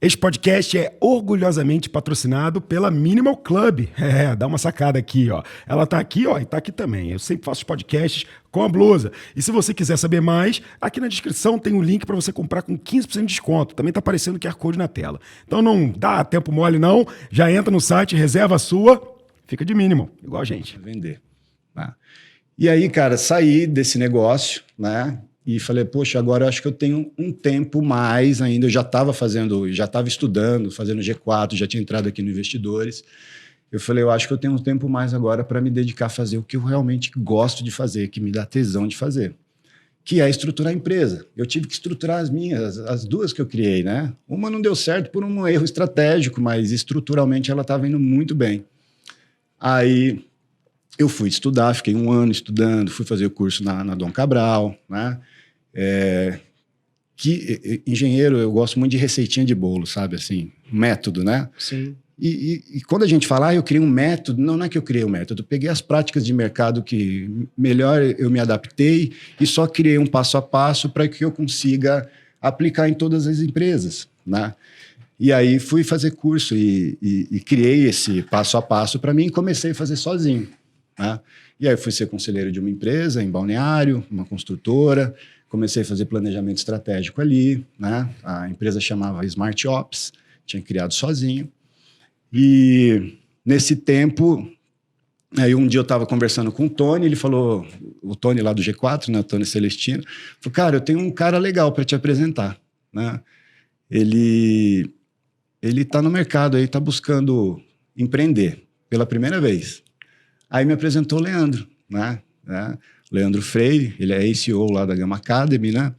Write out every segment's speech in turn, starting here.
Este podcast é orgulhosamente patrocinado pela Minimal Club. Dá uma sacada aqui, ó. Ela tá aqui, ó, e tá aqui também. Eu sempre faço podcasts com a blusa. E se você quiser saber mais, aqui na descrição tem um link para você comprar com 15% de desconto. Também tá aparecendo o QR Code na tela. Então não dá tempo mole não, já entra no site, reserva a sua, fica de minimal, igual a gente. Vender. Né? E aí, cara, saí desse negócio, né? E falei, poxa, agora eu acho que eu tenho um tempo mais ainda. Eu já estava estudando, fazendo G4, já tinha entrado aqui no Investidores. Eu falei, eu acho que eu tenho um tempo mais agora para me dedicar a fazer o que eu realmente gosto de fazer, que me dá tesão de fazer, que é estruturar a empresa. Eu tive que estruturar as duas que eu criei, né? Uma não deu certo por um erro estratégico, mas estruturalmente ela estava indo muito bem. Aí eu fui estudar, fiquei um ano estudando, fui fazer o curso na Dom Cabral, né? Engenheiro, eu gosto muito de receitinha de bolo, sabe, assim, método, né? Sim. E quando a gente fala, eu criei um método, não é que eu criei um método, eu peguei as práticas de mercado que melhor eu me adaptei e só criei um passo a passo para que eu consiga aplicar em todas as empresas, né? E aí fui fazer curso e criei esse passo a passo para mim e comecei a fazer sozinho, né? E aí fui ser conselheiro de uma empresa em Balneário, uma construtora. Comecei a fazer planejamento estratégico ali, né? A empresa chamava Smart Ops, tinha criado sozinho. E nesse tempo, aí um dia eu estava conversando com o Tony, ele falou, o Tony lá do G4, né? O Tony Celestino, falou, cara, eu tenho um cara legal para te apresentar, né? Ele está no mercado aí, está buscando empreender pela primeira vez. Aí me apresentou o Leandro, né? Leandro Freire, ele é CEO lá da Gama Academy, né?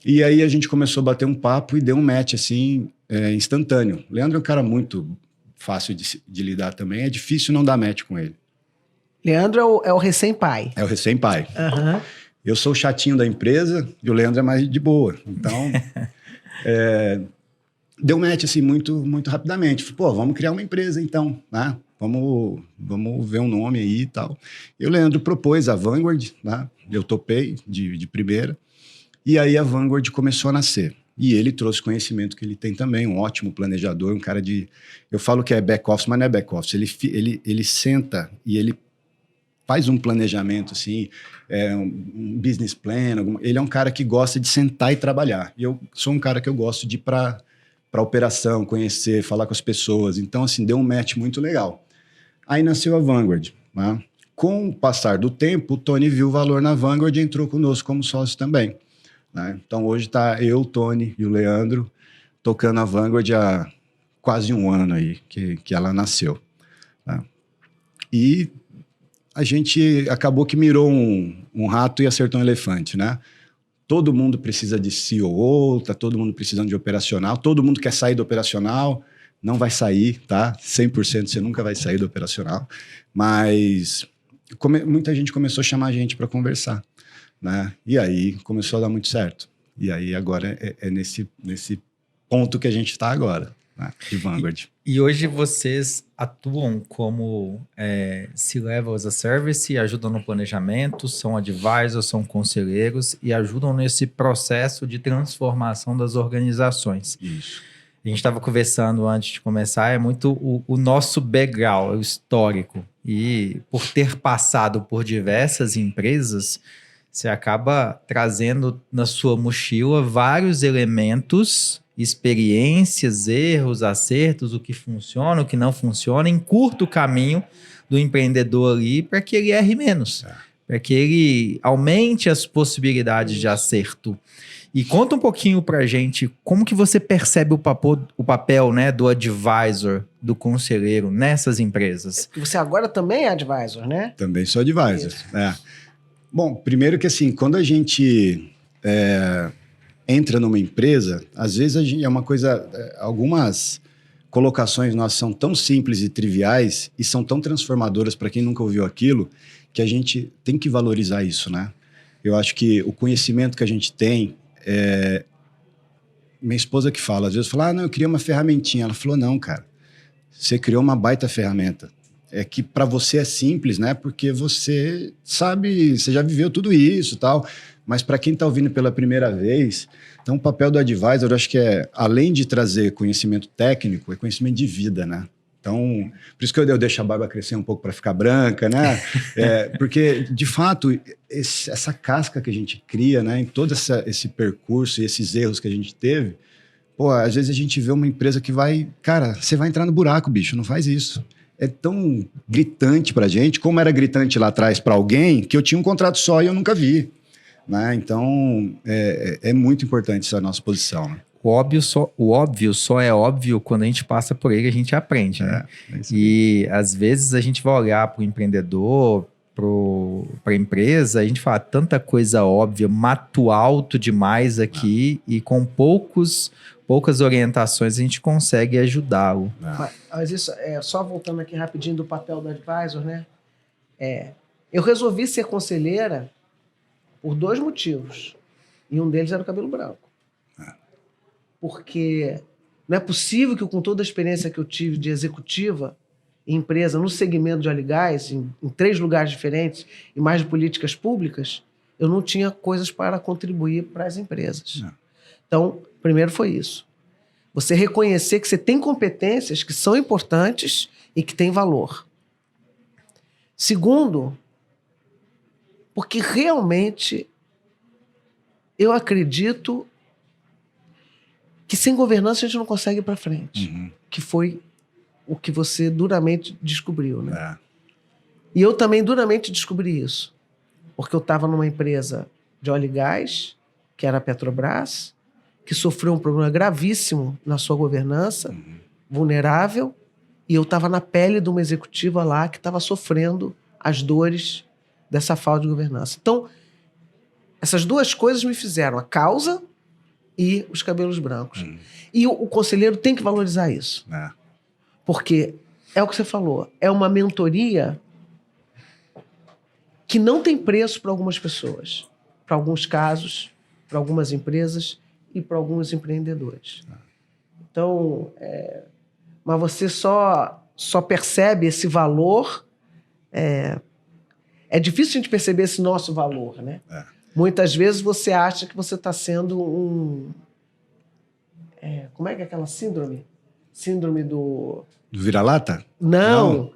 E aí a gente começou a bater um papo e deu um match, assim, instantâneo. O Leandro é um cara muito fácil de lidar também, é difícil não dar match com ele. Leandro é o recém-pai. É o recém-pai. Uhum. Eu sou o chatinho da empresa e o Leandro é mais de boa. Então, deu um match, assim, muito, muito rapidamente. Falei, pô, vamos criar uma empresa, então, né? Vamos ver um nome aí e tal. E o Leandro propôs a Vanguard, né? Eu topei de primeira. E aí a Vanguard começou a nascer. E ele trouxe conhecimento que ele tem também, um ótimo planejador, um cara de... Eu falo que é back-office, mas não é back-office. Ele senta e ele faz um planejamento, assim, um business plan. Ele é um cara que gosta de sentar e trabalhar. E eu sou um cara que eu gosto de ir para operação, conhecer, falar com as pessoas. Então, assim, deu um match muito legal. Aí nasceu a Vanguard, né? Com o passar do tempo, o Tony viu o valor na Vanguard e entrou conosco como sócio também, né? Então hoje está eu, o Tony e o Leandro tocando a Vanguard há quase um ano aí que ela nasceu, né? E a gente acabou que mirou um rato e acertou um elefante, né? Todo mundo precisa de COO, tá todo mundo precisando de operacional, todo mundo quer sair do operacional. Não vai sair, tá? 100% você nunca vai sair do operacional. Mas muita gente começou a chamar a gente para conversar, né? E aí começou a dar muito certo. E aí agora é nesse ponto que a gente está agora, né? De Vanguard. E hoje vocês atuam como C-Level as a Service, ajudam no planejamento, são advisors, são conselheiros e ajudam nesse processo de transformação das organizações. Isso. A gente estava conversando antes de começar, é muito o nosso background, o histórico. E por ter passado por diversas empresas, você acaba trazendo na sua mochila vários elementos, experiências, erros, acertos, o que funciona, o que não funciona, em curto caminho do empreendedor ali, para que ele erre menos, para que ele aumente as possibilidades de acerto. E conta um pouquinho pra gente como que você percebe o papel, né, do advisor, do conselheiro nessas empresas. Você agora também é advisor, né? Também sou advisor. Bom, primeiro que assim, quando a gente entra numa empresa, às vezes é uma coisa, algumas colocações nossas são tão simples e triviais e são tão transformadoras para quem nunca ouviu aquilo, que a gente tem que valorizar isso, né? Eu acho que o conhecimento que a gente tem, minha esposa que fala, às vezes fala, não, eu criei uma ferramentinha. Ela falou, não, cara, você criou uma baita ferramenta. é que para você é simples, né? Porque você sabe, você já viveu tudo isso e tal. Mas para quem está ouvindo pela primeira vez, então o papel do advisor, eu acho que além de trazer conhecimento técnico, é conhecimento de vida, né? Então, por isso que eu deixo a barba crescer um pouco para ficar branca, né? Porque, de fato, essa casca que a gente cria, né? Em todo esse percurso e esses erros que a gente teve, pô, às vezes a gente vê uma empresa que vai... Cara, você vai entrar no buraco, bicho, não faz isso. É tão gritante pra gente, como era gritante lá atrás para alguém, que eu tinha um contrato só e eu nunca vi. Né? Então, é muito importante essa nossa posição, né? O óbvio só é óbvio quando a gente passa por ele, a gente aprende, né? E às vezes a gente vai olhar para o empreendedor, para a empresa, a gente fala tanta coisa óbvia, mato alto demais aqui e com poucas orientações a gente consegue ajudá-lo. Mas isso, só voltando aqui rapidinho do papel do advisor, né? Eu resolvi ser conselheira por 2 motivos. E um deles era o cabelo branco. Porque não é possível que, com toda a experiência que eu tive de executiva em empresa, no segmento de óleo e gás, em 3 lugares diferentes, e mais de políticas públicas, eu não tinha coisas para contribuir para as empresas. Então, primeiro foi isso. Você reconhecer que você tem competências que são importantes e que têm valor. Segundo, porque realmente eu acredito que sem governança a gente não consegue ir para frente. Que foi o que você duramente descobriu, né? E eu também duramente descobri isso. Porque eu estava numa empresa de óleo e gás, que era a Petrobras, que sofreu um problema gravíssimo na sua governança, vulnerável, e eu estava na pele de uma executiva lá que estava sofrendo as dores dessa falta de governança. Então, essas 2 coisas me fizeram a causa e os cabelos brancos. E o conselheiro tem que valorizar isso. Porque é o que você falou, é uma mentoria que não tem preço para algumas pessoas, para alguns casos, para algumas empresas e para alguns empreendedores. Então, mas você só percebe esse valor. É difícil a gente perceber esse nosso valor, né? Muitas vezes você acha que você está sendo um... como é que é aquela síndrome? Síndrome do... Do vira-lata? Não,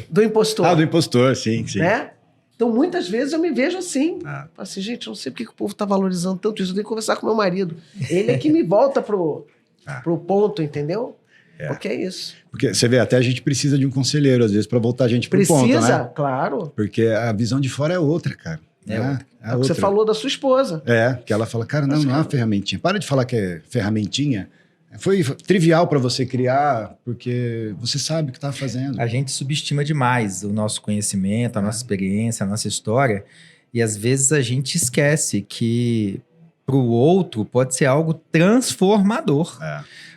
do impostor. Do impostor, sim. Né? Então, muitas vezes eu me vejo assim. Falo assim, gente, eu não sei porque que o povo está valorizando tanto isso. Eu tenho que conversar com meu marido. Ele é que me volta pro ponto, entendeu? Porque é isso. Porque você vê, até a gente precisa de um conselheiro, às vezes, para voltar a gente pro ponto, né? Precisa, claro. Porque a visão de fora é outra, cara. É o que você falou da sua esposa. Que ela fala, cara, não é uma ferramentinha. Para de falar que é ferramentinha. Foi trivial para você criar, porque você sabe o que está fazendo. A gente subestima demais o nosso conhecimento, a nossa experiência, a nossa história, e às vezes a gente esquece que para o outro pode ser algo transformador.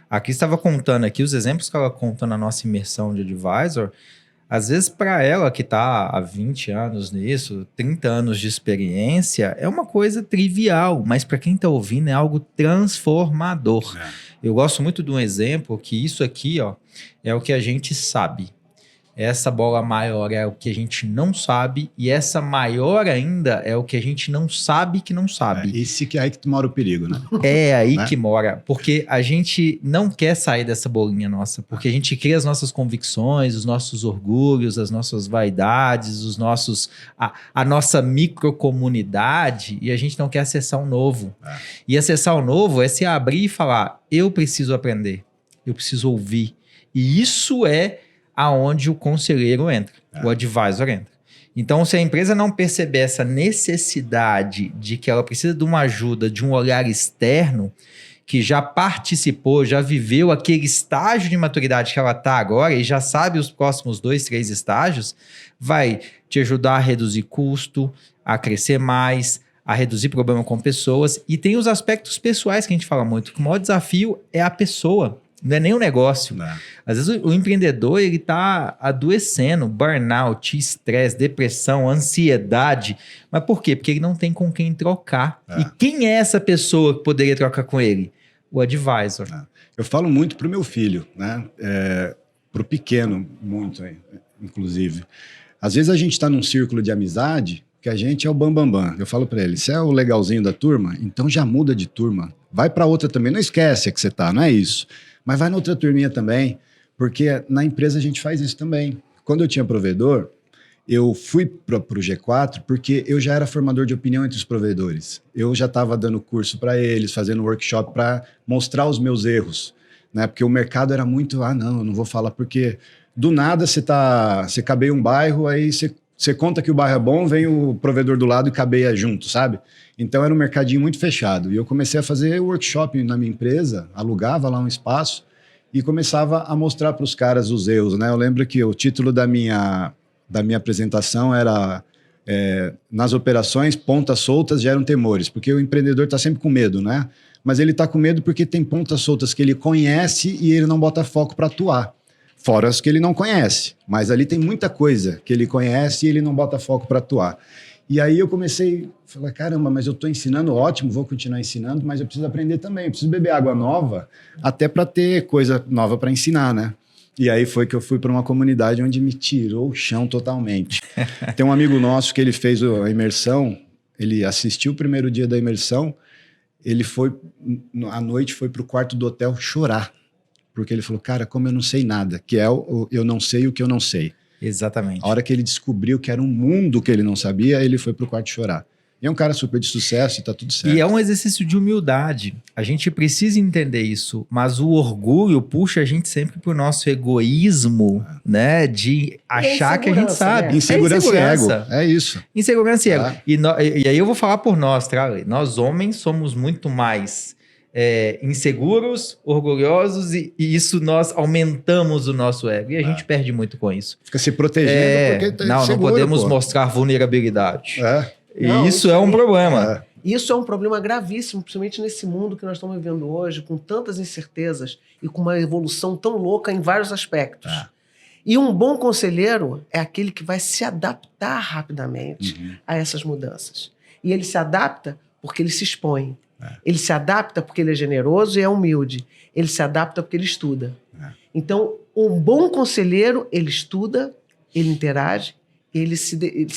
A Cris estava contando aqui, os exemplos que ela contou na nossa imersão de advisor, às vezes para ela que está há 20 anos nisso, 30 anos de experiência, é uma coisa trivial, mas para quem está ouvindo é algo transformador. Eu gosto muito de um exemplo que isso aqui, ó, é o que a gente sabe. Essa bola maior é o que a gente não sabe e essa maior ainda é o que a gente não sabe que não sabe. Esse que é aí que mora o perigo, né? É aí que mora, porque a gente não quer sair dessa bolinha nossa, porque a gente cria as nossas convicções, os nossos orgulhos, as nossas vaidades, a nossa microcomunidade e a gente não quer acessar o novo. E acessar o novo é se abrir e falar, eu preciso aprender, eu preciso ouvir. E isso é aonde o conselheiro entra, o advisor entra. Então, se a empresa não perceber essa necessidade de que ela precisa de uma ajuda, de um olhar externo, que já participou, já viveu aquele estágio de maturidade que ela está agora e já sabe os próximos 2, 3 estágios, vai te ajudar a reduzir custo, a crescer mais, a reduzir problema com pessoas. E tem os aspectos pessoais que a gente fala muito, que o maior desafio é a pessoa. Não é nem o negócio. Às vezes o empreendedor ele está adoecendo, burnout, estresse, depressão, ansiedade. Mas por quê? Porque ele não tem com quem trocar. E quem é essa pessoa que poderia trocar com ele? O advisor. Eu falo muito pro meu filho, né? Pro pequeno, muito. inclusive. Às vezes a gente está num círculo de amizade que a gente é o bambambam. Bam, bam. Eu falo para ele, você é o legalzinho da turma? Então já muda de turma. Vai para outra também. Não esquece que você tá, não é isso. Mas vai na outra turminha também, porque na empresa a gente faz isso também. Quando eu tinha provedor, eu fui para o G4 porque eu já era formador de opinião entre os provedores. Eu já estava dando curso para eles, fazendo workshop para mostrar os meus erros, né? Porque o mercado era muito, não, eu não vou falar porque do nada você cabeia um bairro, aí você conta que o bairro é bom, vem o provedor do lado e cabeia junto, sabe? Então era um mercadinho muito fechado. E eu comecei a fazer workshop na minha empresa, alugava lá um espaço e começava a mostrar para os caras os erros, né? Eu lembro que o título da minha apresentação era nas operações, pontas soltas geram temores, porque o empreendedor está sempre com medo, né? Mas ele está com medo porque tem pontas soltas que ele conhece e ele não bota foco para atuar. Fora as que ele não conhece, mas ali tem muita coisa que ele conhece e ele não bota foco para atuar. E aí eu comecei a falar, caramba, mas eu estou ensinando, ótimo, vou continuar ensinando, mas eu preciso aprender também, eu preciso beber água nova, até para ter coisa nova para ensinar, né? E aí foi que eu fui para uma comunidade onde me tirou o chão totalmente. Tem um amigo nosso que ele fez a imersão, ele assistiu o primeiro dia da imersão, ele foi, à noite, foi para o quarto do hotel chorar. Porque ele falou, cara, como eu não sei nada, que é eu não sei o que eu não sei. Exatamente. A hora que ele descobriu que era um mundo que ele não sabia, ele foi pro quarto chorar. E é um cara super de sucesso e tá tudo certo. E é um exercício de humildade. A gente precisa entender isso, mas o orgulho puxa a gente sempre pro nosso egoísmo, né? De achar que a gente sabe. Né? Insegurança e ego. É isso. Insegurança e ego. E aí eu vou falar por nós, tá? Nós homens somos muito mais inseguros, orgulhosos e isso nós aumentamos o nosso ego e a gente perde muito com isso. Fica se protegendo porque tá não inseguro, podemos mostrar vulnerabilidade. E Não, isso é um problema. Isso é um problema gravíssimo, principalmente nesse mundo que nós estamos vivendo hoje, com tantas incertezas e com uma evolução tão louca em vários aspectos. E um bom conselheiro é aquele que vai se adaptar rapidamente a essas mudanças. E ele se adapta porque ele se expõe. Ele se adapta porque ele é generoso e é humilde. Ele se adapta porque ele estuda. Então, um bom conselheiro, ele estuda, ele interage, ele se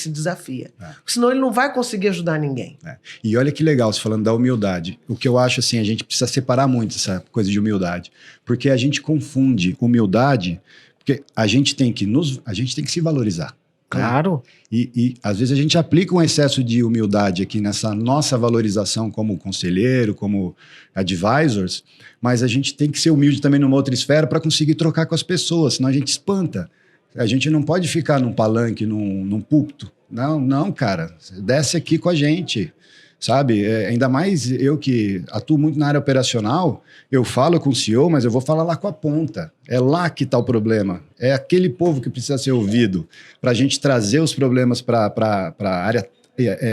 desafia. Senão ele não vai conseguir ajudar ninguém. E olha que legal, você falando da humildade. O que eu acho assim, a gente precisa separar muito essa coisa de humildade. Porque a gente confunde humildade, porque a gente tem que se valorizar. Claro. E às vezes a gente aplica um excesso de humildade aqui nessa nossa valorização como conselheiro, como advisors, mas a gente tem que ser humilde também numa outra esfera para conseguir trocar com as pessoas, senão a gente espanta. A gente não pode ficar num palanque, num púlpito. Não, cara, desce aqui com a gente, sabe? Ainda mais eu que atuo muito na área operacional, eu falo com o CEO, mas eu vou falar lá com a ponta. É lá que está o problema. É aquele povo que precisa ser ouvido para a gente trazer os problemas para a área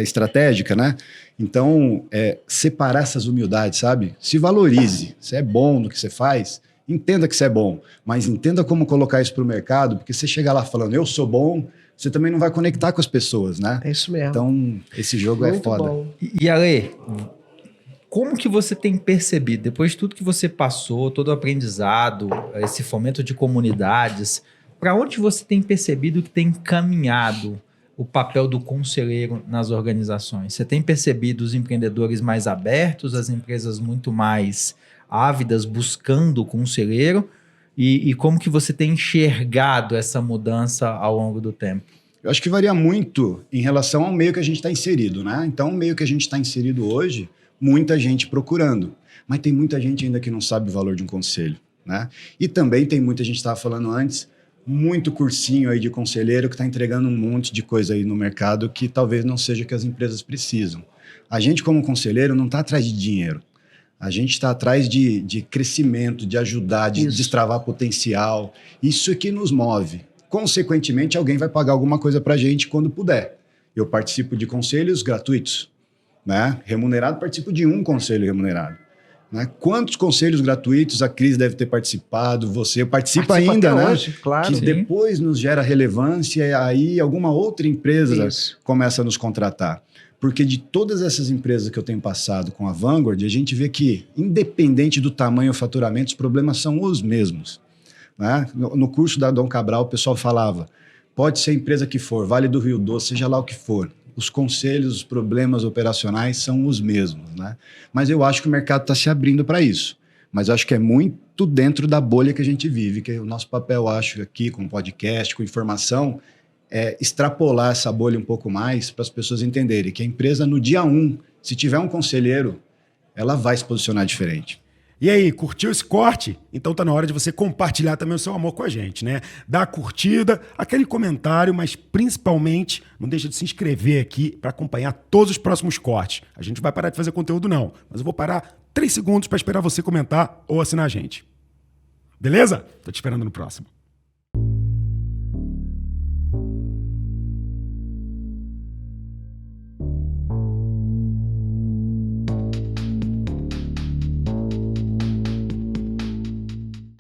estratégica, né? Então, separar essas humildades, sabe? Se valorize. Você é bom no que você faz, entenda que você é bom, mas entenda como colocar isso para o mercado, porque você chegar lá falando, eu sou bom, você também não vai conectar com as pessoas, né? É isso mesmo. Então, esse jogo Muito é foda. bom. E Ale, como que você tem percebido, depois de tudo que você passou, todo o aprendizado, esse fomento de comunidades, para onde você tem percebido que tem caminhado o papel do conselheiro nas organizações? Você tem percebido os empreendedores mais abertos, as empresas muito mais ávidas buscando o conselheiro? E como que você tem enxergado essa mudança ao longo do tempo? Eu acho que varia muito em relação ao meio que a gente está inserido, né? Então, o meio que a gente está inserido hoje, muita gente procurando. Mas tem muita gente ainda que não sabe o valor de um conselho, né? E também tem muita gente, estava falando antes, muito cursinho aí de conselheiro que está entregando um monte de coisa aí no mercado que talvez não seja o que as empresas precisam. A gente, como conselheiro, não está atrás de dinheiro. A gente está atrás de crescimento, de ajudar, de destravar potencial. Isso é que nos move. Consequentemente, alguém vai pagar alguma coisa para a gente quando puder. Eu participo de conselhos gratuitos, né? Remunerado, participo de um conselho remunerado. Né? Quantos conselhos gratuitos a Cris deve ter participado? Você participa ainda, né? Hoje, claro. Que Sim. depois nos gera relevância e aí alguma outra empresa começa a nos contratar. Porque de todas essas empresas que eu tenho passado com a Vanguard, a gente vê que, independente do tamanho ou faturamento, os problemas são os mesmos. Né? No curso da Dom Cabral, o pessoal falava, pode ser a empresa que for, Vale do Rio Doce, seja lá o que for, os conselhos, os problemas operacionais são os mesmos, né? Mas eu acho que o mercado está se abrindo para isso. Mas eu acho que é muito dentro da bolha que a gente vive, que o nosso papel, acho, aqui com podcast, com informação, é extrapolar essa bolha um pouco mais para as pessoas entenderem que a empresa, no dia 1, se tiver um conselheiro, ela vai se posicionar diferente. E aí, curtiu esse corte? Então tá na hora de você compartilhar também o seu amor com a gente, né? Dá a curtida, aquele comentário, mas principalmente não deixa de se inscrever aqui para acompanhar todos os próximos cortes. A gente não vai parar de fazer conteúdo não, mas eu vou parar 3 segundos para esperar você comentar ou assinar a gente. Beleza? Tô te esperando no próximo.